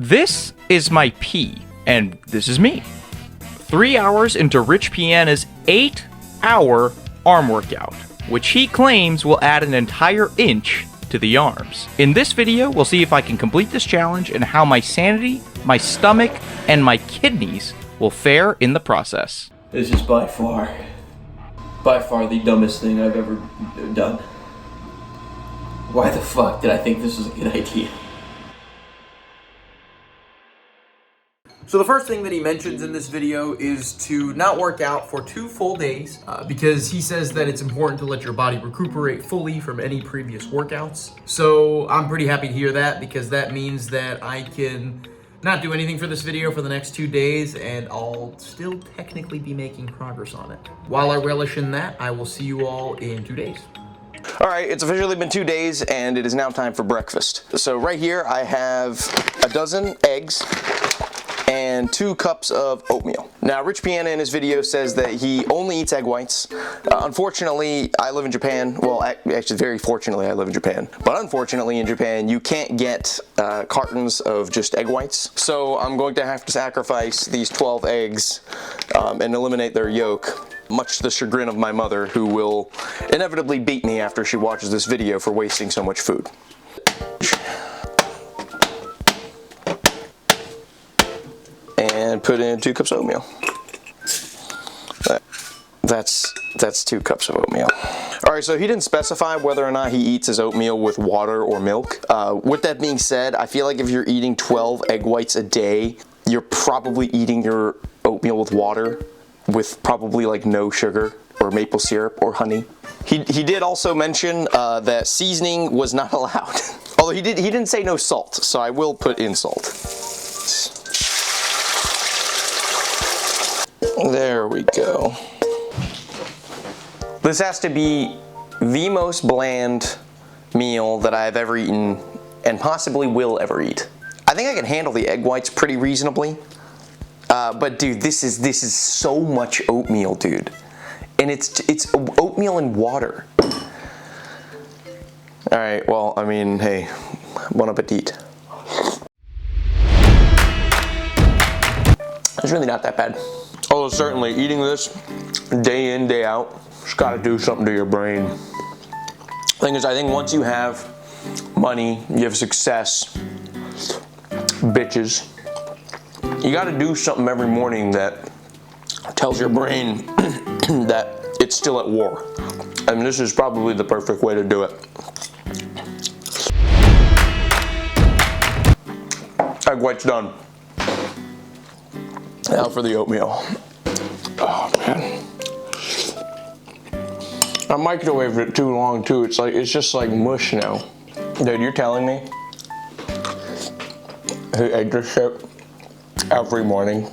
This is my P, and this is me. 3 hours into Rich Piana's 8-hour arm workout, which he claims will add an entire inch to the arms. In this video, we'll see if I can complete this challenge and how my sanity, my stomach, and my kidneys will fare in the process. This is by far the dumbest thing I've ever done. Why the fuck did I think this was a good idea? So the first thing that he mentions in this video is to not work out for 2 full days because he says that it's important to let your body recuperate fully from any previous workouts. So I'm pretty happy to hear that because that means that I can not do anything for this video for the next 2 days and I'll still technically be making progress on it. While I relish in that, I will see you all in 2 days. All right, it's officially been 2 days and it is now time for breakfast. So right here I have a dozen eggs and 2 cups of oatmeal. Now, Rich Piana in his video says that he only eats egg whites. Unfortunately, I live in Japan. Well, actually, very fortunately, I live in Japan. But unfortunately, in Japan, you can't get cartons of just egg whites. So I'm going to have to sacrifice these 12 eggs and eliminate their yolk, much to the chagrin of my mother, who will inevitably beat me after she watches this video for wasting so much food. And put in 2 cups of oatmeal. That's 2 cups of oatmeal. All right, so he didn't specify whether or not he eats his oatmeal with water or milk. With that being said, I feel like if you're eating 12 egg whites a day, you're probably eating your oatmeal with water, with probably like no sugar or maple syrup or honey. He did also mention that seasoning was not allowed. Although he didn't say no salt, so I will put in salt. There we go. This has to be the most bland meal that I've ever eaten and possibly will ever eat. I think I can handle the egg whites pretty reasonably. But dude, this is so much oatmeal, dude. And it's oatmeal and water. All right, well, I mean, hey, bon appetit. It's really not that bad. Although certainly eating this day in, day out, it's gotta do something to your brain. Thing is, I think once you have money, you have success, bitches, you gotta do something every morning that tells your brain that it's still at war. And this is probably the perfect way to do it. Egg white's done. Now for the oatmeal. Oh man. I microwaved it too long too. It's just like mush now. Dude, you're telling me I eat this shit every morning?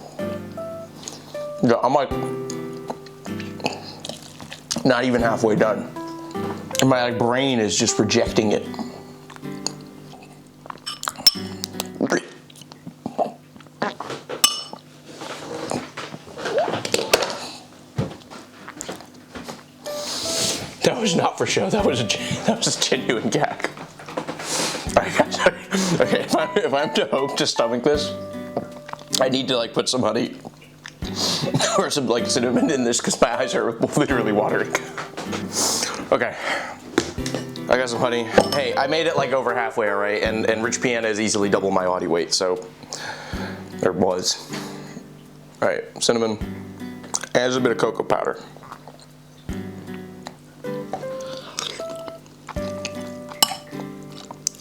I'm like not even halfway done. And my brain is just rejecting it. That was not for show. That was a genuine gag. Alright guys, okay, if I'm to hope to stomach this, I need to like put some honey or some like cinnamon in this because my eyes are literally watering. Okay, I got some honey. Hey, I made it like over halfway, alright, and Rich Piana is easily double my body weight, so there was. Alright, cinnamon, and there's a bit of cocoa powder.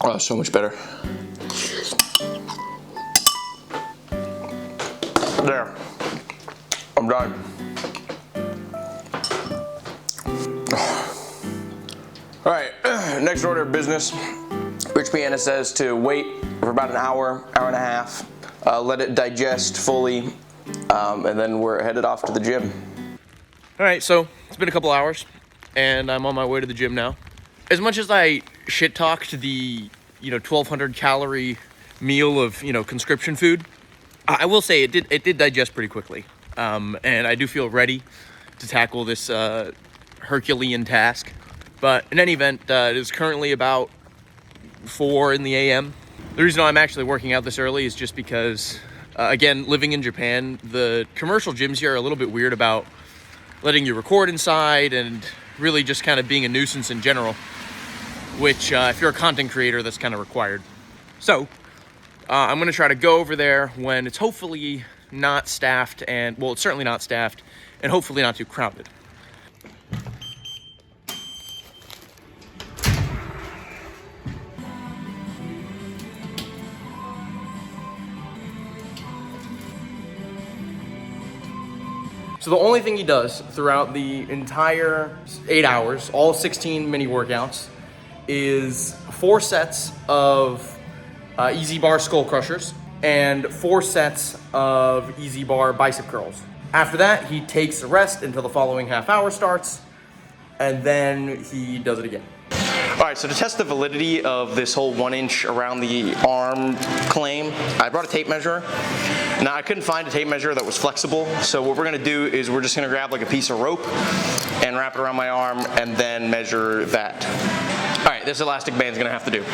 Oh, so much better. There. I'm done. All right, next order of business. Rich Piana says to wait for about an hour, hour and a half, let it digest fully, and then we're headed off to the gym. All right, so it's been a couple hours and I'm on my way to the gym now. As much as I shit talked the 1,200 calorie meal of conscription food, I will say it did digest pretty quickly, and I do feel ready to tackle this Herculean task. But in any event, it is currently about 4 in the a.m. The reason why I'm actually working out this early is just because, again, living in Japan, the commercial gyms here are a little bit weird about letting you record inside and really just kind of being a nuisance in general, which if you're a content creator, that's kind of required. So I'm gonna try to go over there when it's hopefully not staffed and, well, it's certainly not staffed and hopefully not too crowded. So the only thing he does throughout the entire 8 hours, all 16 mini workouts, is 4 sets of easy bar skull crushers and 4 sets of easy bar bicep curls. After that, he takes a rest until the following half hour starts, and then he does it again. All right, so to test the validity of this whole 1 inch around the arm claim, I brought a tape measure. Now, I couldn't find a tape measure that was flexible, so what we're gonna do is we're just gonna grab like a piece of rope and wrap it around my arm and then measure that. All right, this elastic band's gonna have to do.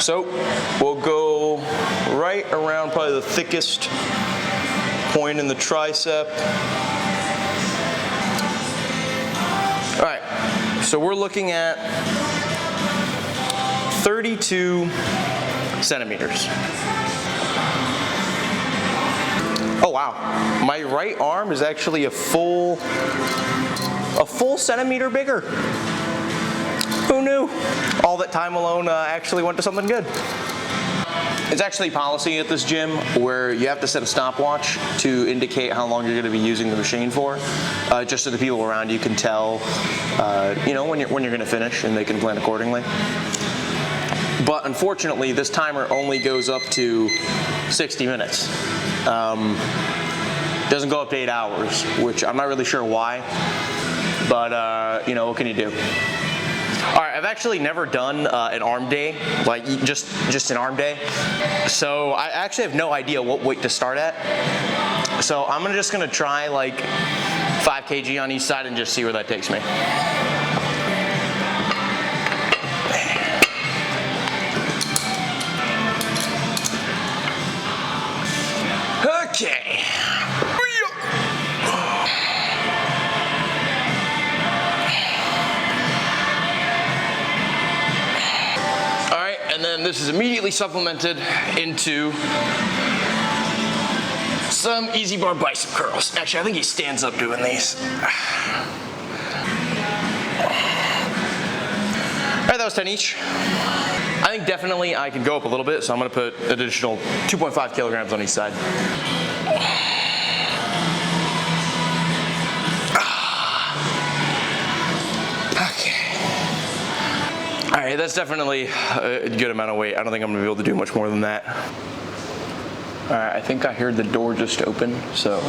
So we'll go right around probably the thickest point in the tricep. All right, so we're looking at 32 centimeters. Oh wow, my right arm is actually a full centimeter bigger. Who knew? All that time alone actually went to something good. It's actually policy at this gym where you have to set a stopwatch to indicate how long you're going to be using the machine for, just so the people around you can tell, you know, when you're going to finish and they can plan accordingly. But unfortunately, this timer only goes up to 60 minutes. Doesn't go up to 8 hours, which I'm not really sure why, but you know, what can you do? All right, I've actually never done an arm day, like just an arm day. So I actually have no idea what weight to start at. So I'm just gonna try like 5 kg on each side and just see where that takes me. Okay. And then this is immediately supplemented into some easy bar bicep curls. Actually, I think he stands up doing these. All right, that was 10 each. I think definitely I can go up a little bit, so I'm gonna put additional 2.5 kilograms on each side. All right, that's definitely a good amount of weight. I don't think I'm gonna be able to do much more than that. All right, I think I heard the door just open, so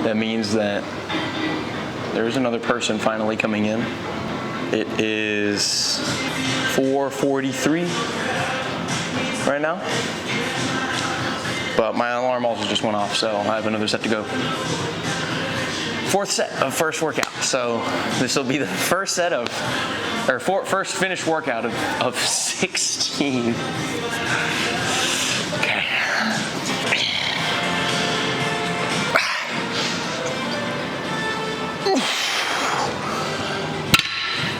that means that there's another person finally coming in. It is 4:43 right now, but my alarm also just went off, so I have another set to go. 4th set of first workout, so this will be the first set of, or first finished workout of 16. Okay.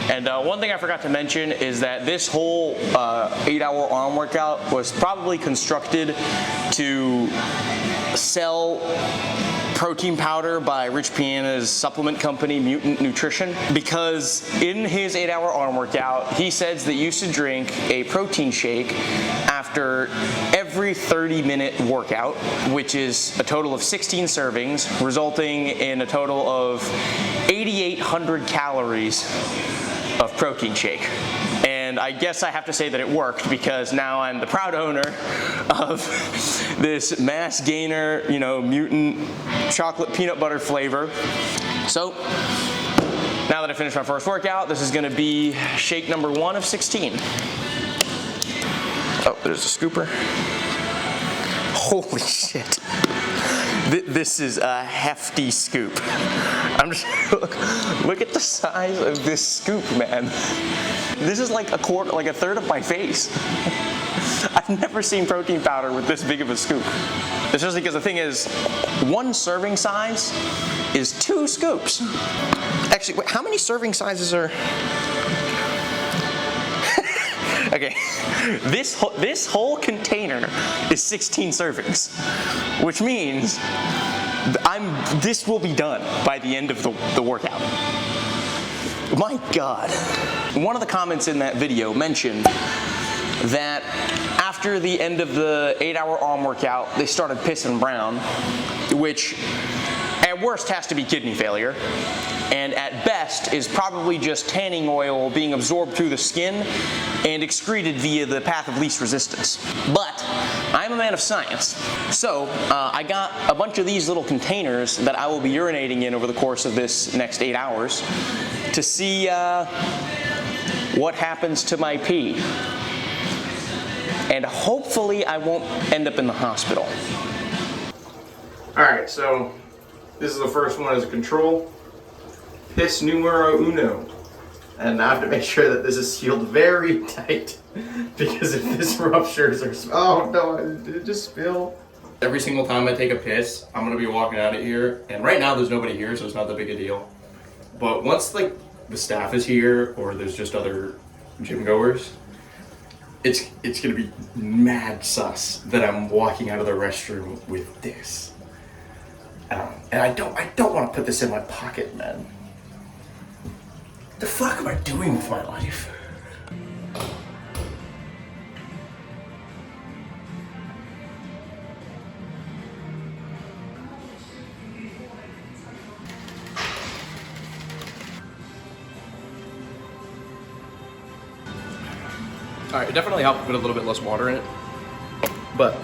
And one thing I forgot to mention is that this whole 8-hour arm workout was probably constructed to sell protein powder by Rich Piana's supplement company, Mutant Nutrition, because in his 8-hour arm workout, he says that you should drink a protein shake after every 30-minute workout, which is a total of 16 servings, resulting in a total of 8,800 calories of protein shake. And I guess I have to say that it worked, because now I'm the proud owner of this mass gainer, you know, mutant chocolate peanut butter flavor. So now that I finished my first workout, this is gonna be shake number 1 of 16. Oh, there's a scooper. Holy shit. This is a hefty scoop. I'm just look at the size of this scoop, man. This is like a quarter, like a third of my face. I've never seen protein powder with this big of a scoop. Especially because the thing is, one serving size is 2 scoops. Actually, wait, how many serving sizes are? Okay, this whole container is 16 servings, which means this will be done by the end of the workout. My God. One of the comments in that video mentioned that after the end of the 8-hour arm workout, they started pissing brown, which at worst has to be kidney failure, and at best is probably just tanning oil being absorbed through the skin and excreted via the path of least resistance. But I'm a man of science, so I got a bunch of these little containers that I will be urinating in over the course of this next 8 hours to see what happens to my pee. And hopefully I won't end up in the hospital. Alright, so this is the first one as a control. Piss numero uno. And I have to make sure that this is sealed very tight, because if this ruptures or oh no, it just spilled. Every single time I take a piss, I'm gonna be walking out of here, and right now there's nobody here, so it's not that big a deal. But once like the staff is here or there's just other gym goers, it's gonna be mad sus that I'm walking out of the restroom with this. And I don't want to put this in my pocket, man. The fuck am I doing with my life? Alright, it definitely helped put a little bit less water in it, but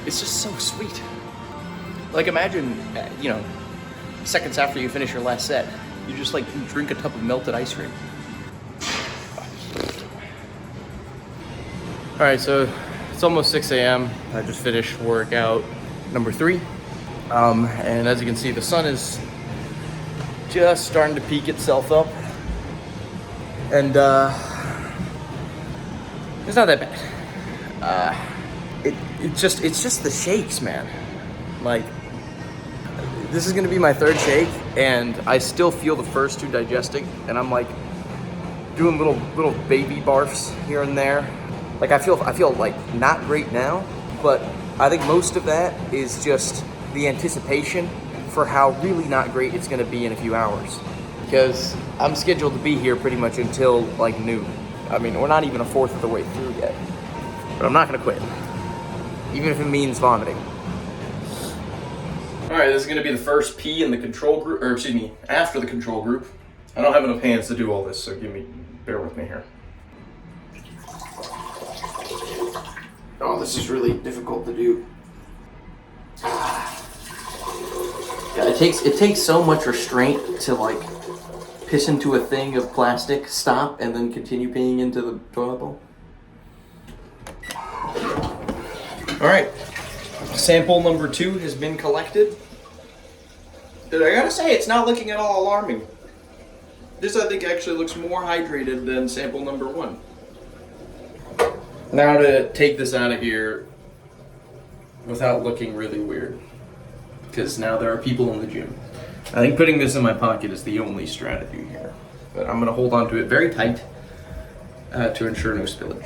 it's just so sweet. Like imagine, seconds after you finish your last set, you just like drink a tub of melted ice cream. Alright, so it's almost 6 a.m. I just finished workout number 3. And as you can see, the sun is just starting to peak itself up. And it's not that bad. It's just the shakes, man. Like, this is gonna be my 3rd shake, and I still feel the first 2 digesting, and I'm like doing little baby barfs here and there. Like I feel like not great now, but I think most of that is just the anticipation for how really not great it's gonna be in a few hours. Because I'm scheduled to be here pretty much until like noon. I mean, we're not even a 4th of the way through yet. But I'm not gonna quit, even if it means vomiting. Alright, this is gonna be the first pee in the control group, or excuse me, after the control group. I don't have enough hands to do all this, so bear with me here. Oh, this is really difficult to do. Yeah, it takes so much restraint to like piss into a thing of plastic, stop, and then continue peeing into the toilet bowl. Alright, sample number 2 has been collected. And I gotta say, it's not looking at all alarming. This, I think, actually looks more hydrated than sample number 1. Now to take this out of here without looking really weird, because now there are people in the gym. I think putting this in my pocket is the only strategy here, but I'm gonna hold on to it very tight to ensure no spillage.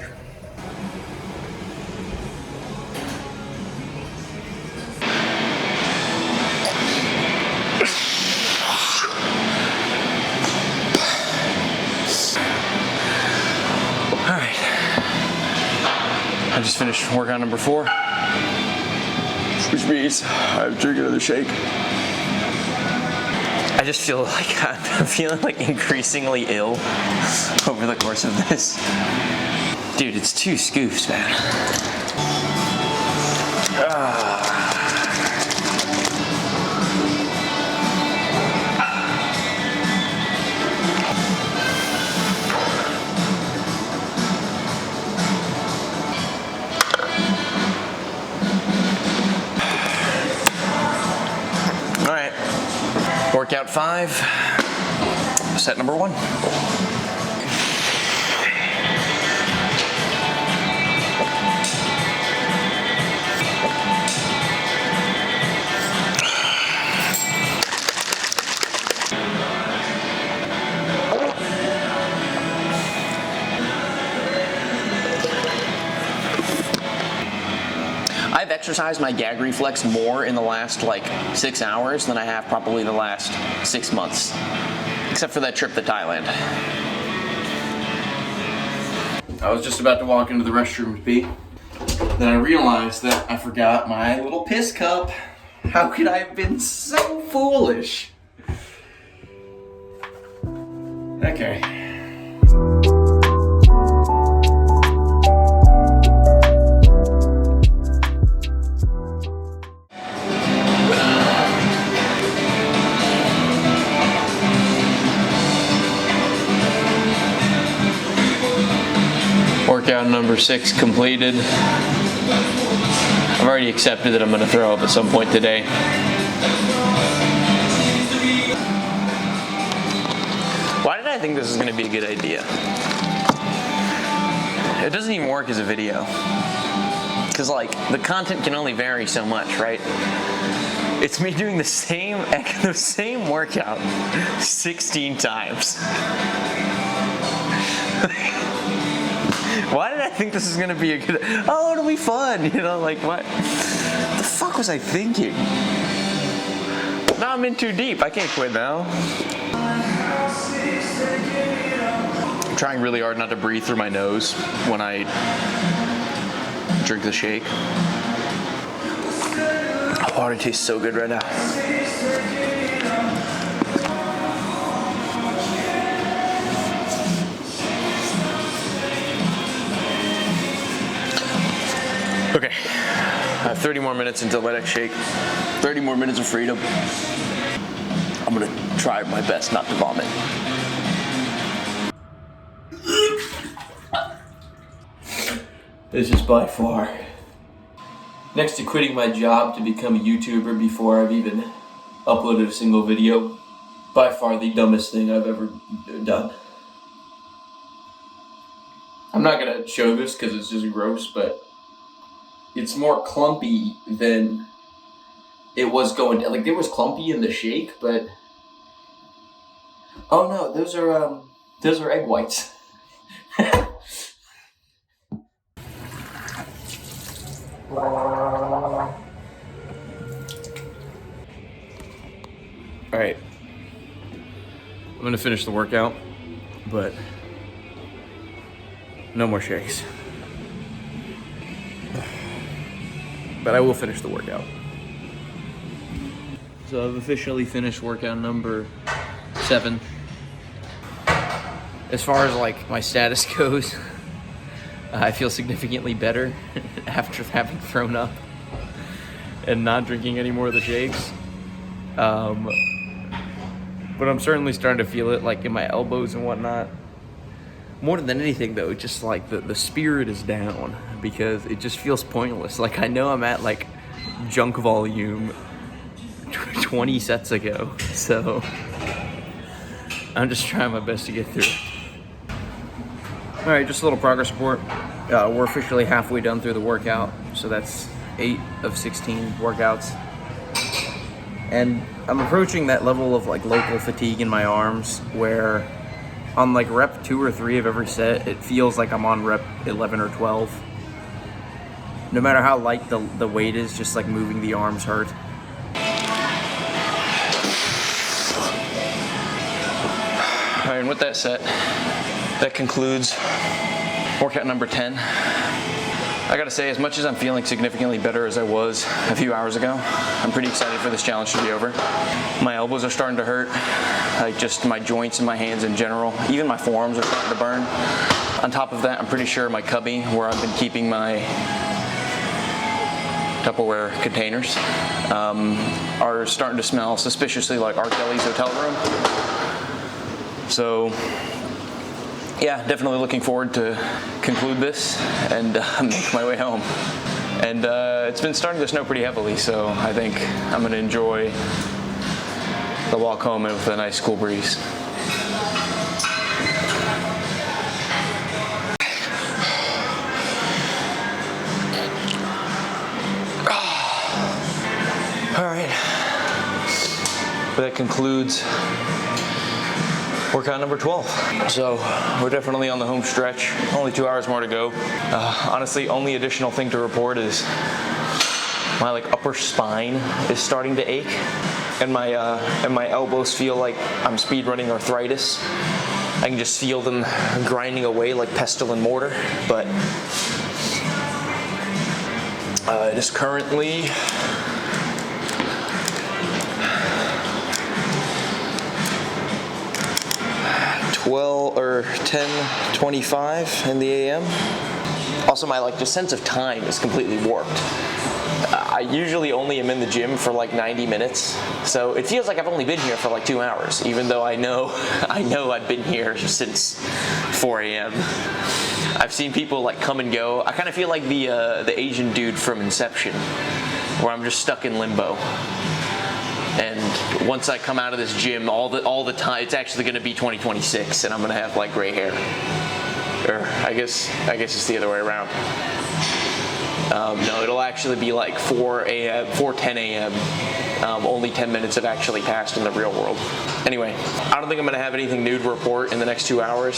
Alright. I just finished workout number 4, which means I have to drink another shake. I just feel like I'm feeling like increasingly ill over the course of this. Dude, it's 2 scoops, man. Workout 5, set number 1. I've exercised my gag reflex more in the last like 6 hours than I have probably the last 6 months, except for that trip to Thailand. I was just about to walk into the restroom to pee. Then I realized that I forgot my little piss cup. How could I have been so foolish? Okay. Workout number 6 completed. I've already accepted that I'm going to throw up at some point today. Why did I think this was going to be a good idea? It doesn't even work as a video. Because like, the content can only vary so much, right? It's me doing the same workout 16 times. Why did I think this is gonna be a good? Oh, it'll be fun, you know? Like what? The fuck was I thinking? Now I'm in too deep. I can't quit now. I'm trying really hard not to breathe through my nose when I drink the shake. Oh, water tastes so good right now. Okay, I have 30 more minutes until my next shake. 30 more minutes of freedom. I'm gonna try my best not to vomit. This is by far, next to quitting my job to become a YouTuber before I've even uploaded a single video, by far the dumbest thing I've ever done. I'm not gonna show this because it's just gross, but it's more clumpy than it was going down. Like, it was clumpy in the shake, but oh no, those are egg whites. All right, I'm gonna finish the workout, but no more shakes. But I will finish the workout. So I've officially finished workout number 7. As far as like my status goes, I feel significantly better after having thrown up and not drinking any more of the shakes. But I'm certainly starting to feel it like in my elbows and whatnot. More than anything though, just like the spirit is down because it just feels pointless. Like I know I'm at like junk volume 20 sets ago, so I'm just trying my best to get through it. All right, just a little progress report. We're officially halfway done through the workout, so that's 8 of 16 workouts. And I'm approaching that level of like local fatigue in my arms where on like rep 2 or 3 of every set, it feels like I'm on rep 11 or 12. No matter how light the weight is, just like moving the arms hurt. All right, and with that set, that concludes workout number 10. I gotta say, as much as I'm feeling significantly better as I was a few hours ago, I'm pretty excited for this challenge to be over. My elbows are starting to hurt, like just my joints and my hands in general. Even my forearms are starting to burn. On top of that, I'm pretty sure my cubby, where I've been keeping my Tupperware containers, are starting to smell suspiciously like R. Kelly's hotel room. So, yeah, definitely looking forward to conclude this and make my way home. And it's been starting to snow pretty heavily, so I think I'm gonna enjoy the walk home and with a nice cool breeze. All right, that concludes workout number 12. So we're definitely on the home stretch. Only 2 hours more to go. Honestly, only additional thing to report is my upper spine is starting to ache, and my elbows feel like I'm speed running arthritis. I can just feel them grinding away like pestle and mortar. But it is currently 10:25 in the AM. Also, my just sense of time is completely warped. I usually only am in the gym for 90 minutes, so it feels like I've only been here for 2 hours, even though I know I've been here since 4 a.m. I've seen people come and go. I kind of feel like the Asian dude from Inception, where I'm just stuck in limbo. And once I come out of this gym, all the time, it's actually going to be 2026, and I'm going to have gray hair. Or I guess it's the other way around. No, it'll actually be 4:10 a.m. Only 10 minutes have actually passed in the real world. Anyway, I don't think I'm going to have anything new to report in the next 2 hours.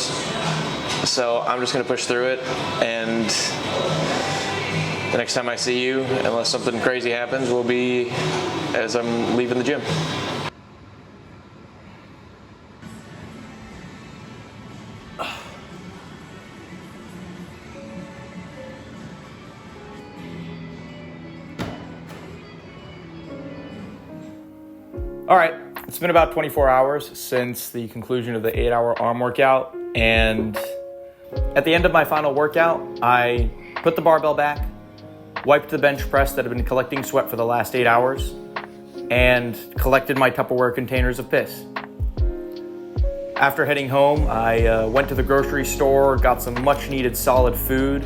So I'm just going to push through it, and the next time I see you, unless something crazy happens, will be as I'm leaving the gym. All right, it's been about 24 hours since the conclusion of the 8-hour arm workout, and at the end of my final workout, I put the barbell back, wiped the bench press that had been collecting sweat for the last 8 hours, and collected my Tupperware containers of piss. After heading home, I went to the grocery store, got some much needed solid food,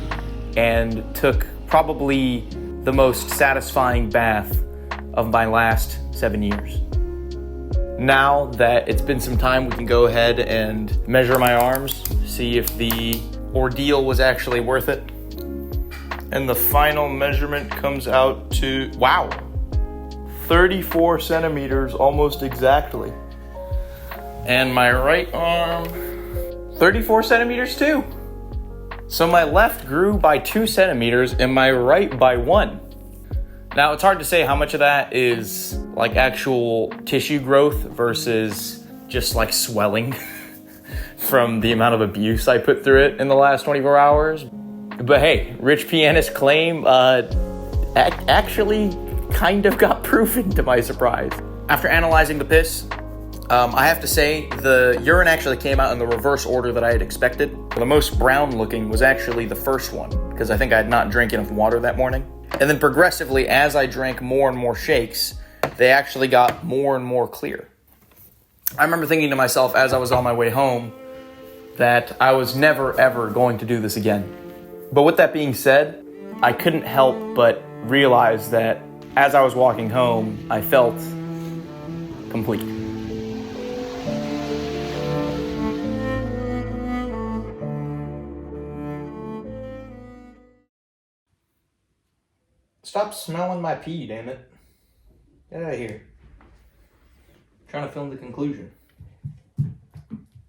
and took probably the most satisfying bath of my last 7 years. Now that it's been some time, we can go ahead and measure my arms, see if the ordeal was actually worth it. And the final measurement comes out to, wow, 34 centimeters almost exactly. And my right arm, 34 centimeters too. So my left grew by 2 centimeters and my right by 1. Now it's hard to say how much of that is actual tissue growth versus just swelling from the amount of abuse I put through it in the last 24 hours. But hey, Rich Piana's claim actually kind of got proven, to my surprise. After analyzing the piss, I have to say the urine actually came out in the reverse order that I had expected. The most brown looking was actually the first one, because I think I had not drank enough water that morning. And then progressively, as I drank more and more shakes, they actually got more and more clear. I remember thinking to myself as I was on my way home that I was never ever going to do this again. But with that being said, I couldn't help but realize that as I was walking home, I felt complete. Stop smelling my pee, damn it. Get out of here. I'm trying to film the conclusion.